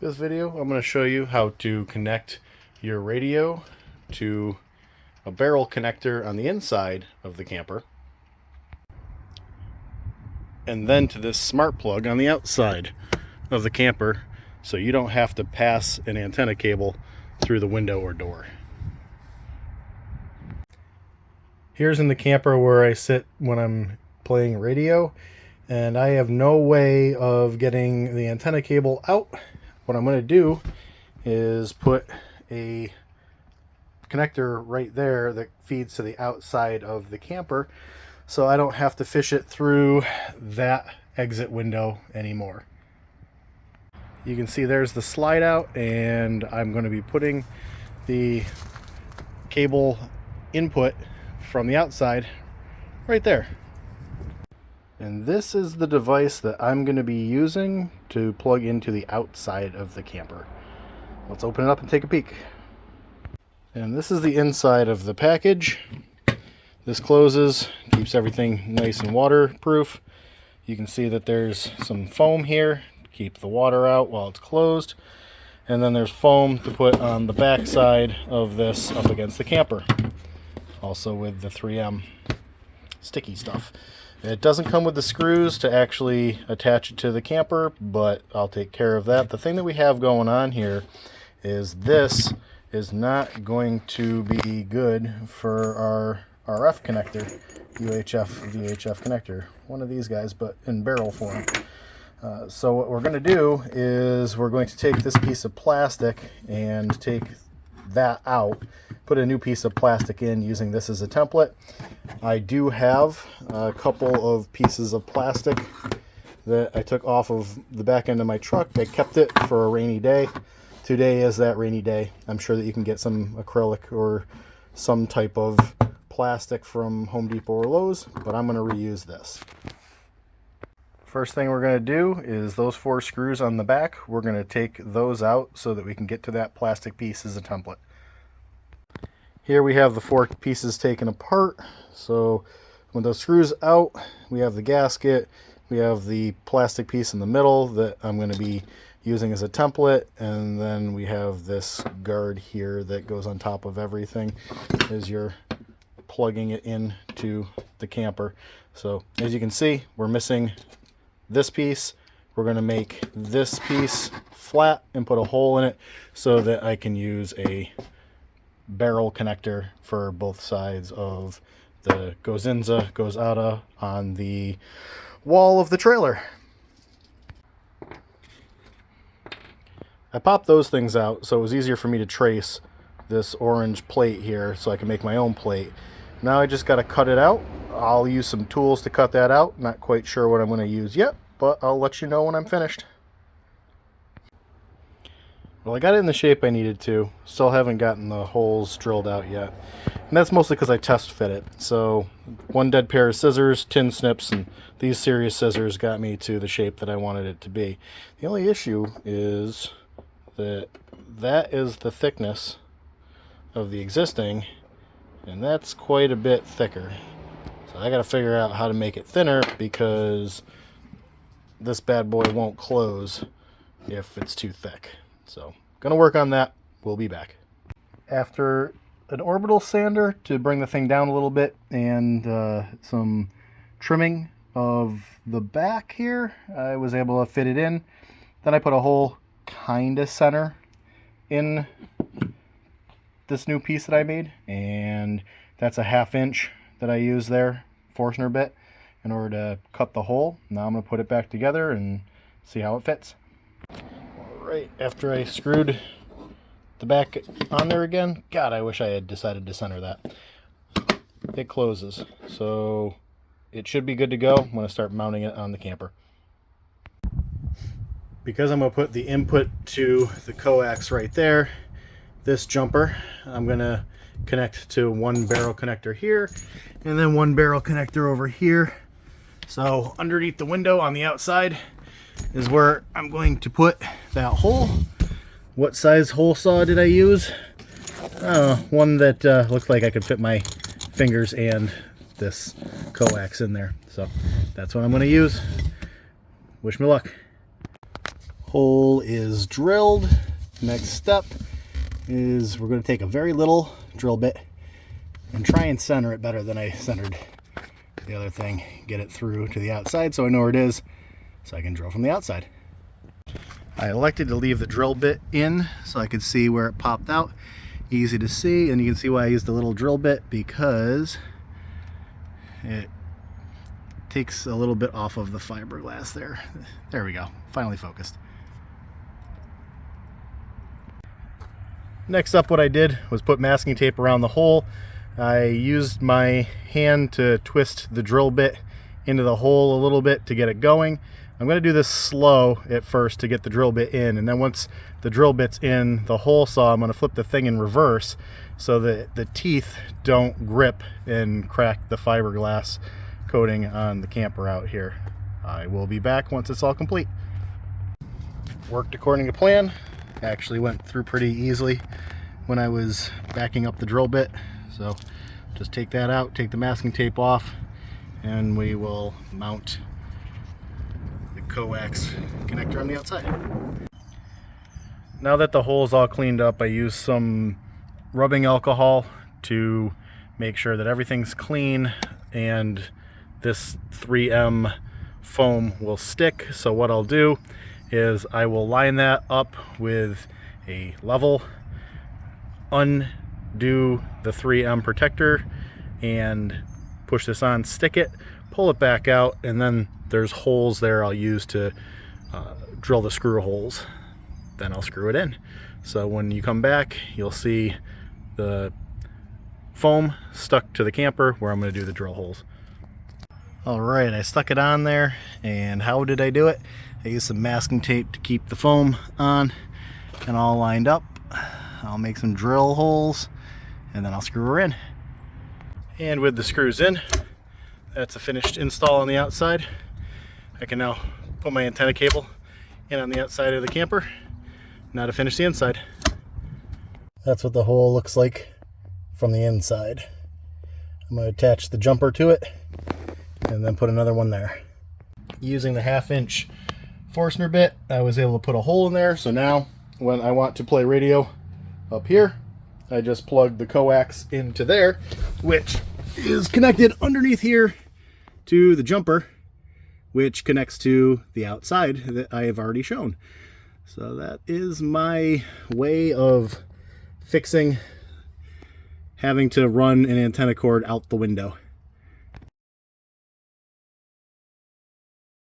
This video, I'm going to show you how to connect your radio to a barrel connector on the inside of the camper, and then to this smart plug on the outside of the camper, so you don't have to pass an antenna cable through the window or door. Here's in the camper where I sit when I'm playing radio, and I have no way of getting the antenna cable out. What I'm going to do is put a connector right there that feeds to the outside of the camper, so I don't have to fish it through that exit window anymore. You can see there's the slide out, and I'm going to be putting the cable input from the outside right there. And this is the device that I'm going to be using to plug into the outside of the camper. Let's open it up and take a peek. And this is the inside of the package. This closes, keeps everything nice and waterproof. You can see that there's some foam here to keep the water out while it's closed. And then there's foam to put on the back side of this up against the camper. Also with the 3M sticky stuff. It doesn't come with the screws to actually attach it to the camper, but I'll take care of that. The thing that we have going on here is this is not going to be good for our RF connector, UHF, VHF connector. One of these guys, but in barrel form. So what we're going to do is we're going to take this piece of plastic and take that out, put a new piece of plastic in using this as a template. I do have a couple of pieces of plastic that I took off of the back end of my truck. I kept it for a rainy day. Today is that rainy day. I'm sure that you can get some acrylic or some type of plastic from Home Depot or Lowe's, but I'm going to reuse this. First thing we're going to do is those 4 screws on the back, we're going to take those out so that we can get to that plastic piece as a template. Here we have the 4 pieces taken apart. So with those screws out, we have the gasket, we have the plastic piece in the middle that I'm going to be using as a template, and then we have this guard here that goes on top of everything as you're plugging it into the camper. So as you can see, we're missing this piece. We're going to make this piece flat and put a hole in it so that I can use a barrel connector for both sides of the goes-inza, goes-outa on the wall of the trailer. I popped those things out so it was easier for me to trace this orange plate here so I can make my own plate. Now I just got to cut it out. I'll use some tools to cut that out. Not quite sure what I'm going to use yet, but I'll let you know when I'm finished. Well, I got it in the shape I needed to. Still haven't gotten the holes drilled out yet. And that's mostly because I test fit it. So one dead pair of scissors, tin snips, and these serious scissors got me to the shape that I wanted it to be. The only issue is that that is the thickness of the existing, and that's quite a bit thicker. So I got to figure out how to make it thinner, because this bad boy won't close if it's too thick. So gonna work on that. We'll be back. After an orbital sander to bring the thing down a little bit, and some trimming of the back here, I was able to fit it in. Then I put a hole kind of center in this new piece that I made, and that's a 1/2 inch that I use there, Forstner bit, in order to cut the hole. Now I'm going to put it back together and see how it fits. Alright, after I screwed the back on there again, God, I wish I had decided to center that. It closes, so it should be good to go. I'm going to start mounting it on the camper. Because I'm going to put the input to the coax right there, this jumper, I'm going to connect to one barrel connector here, and then one barrel connector over here. So underneath the window on the outside is where I'm going to put that hole. What size hole saw did I use? One that looked like I could fit my fingers and this coax in there. So that's what I'm going to use. Wish me luck. hole is drilled. Next step is we're going to take a very little drill bit and try and center it better than I centered the other thing. Get it through to the outside so I know where it is, so I can drill from the outside. I elected to leave the drill bit in so I could see where it popped out. Easy to see, and you can see why I used the little drill bit, because it takes a little bit off of the fiberglass there. There we go, finally focused. Next up, what I did was put masking tape around the hole. I used my hand to twist the drill bit into the hole a little bit to get it going. I'm going to do this slow at first to get the drill bit in, and then once the drill bit's in the hole saw, I'm going to flip the thing in reverse so that the teeth don't grip and crack the fiberglass coating on the camper out here. I will be back once it's all complete. Worked according to plan. Actually went through pretty easily when I was backing up the drill bit. So just take that out, take the masking tape off, and we will mount the coax connector on the outside. Now that the hole is all cleaned up, I use some rubbing alcohol to make sure that everything's clean and this 3M foam will stick. So what I'll do is I will line that up with a level, undo the 3M protector, and push this on, stick it, pull it back out, and then there's holes there I'll use to drill the screw holes. Then I'll screw it in. So when you come back, you'll see the foam stuck to the camper where I'm going to do the drill holes. Alright, I stuck it on there, and how did I do it? I used some masking tape to keep the foam on and all lined up. I'll make some drill holes and then I'll screw her in. And with the screws in, that's a finished install on the outside. I can now put my antenna cable in on the outside of the camper. Now to finish the inside. That's what the hole looks like from the inside. I'm going to attach the jumper to it and then put another one there. Using the 1/2 inch Forstner bit, I was able to put a hole in there, so now when I want to play radio up here, I just plug the coax into there, which is connected underneath here to the jumper, which connects to the outside that I have already shown. So that is my way of fixing having to run an antenna cord out the window.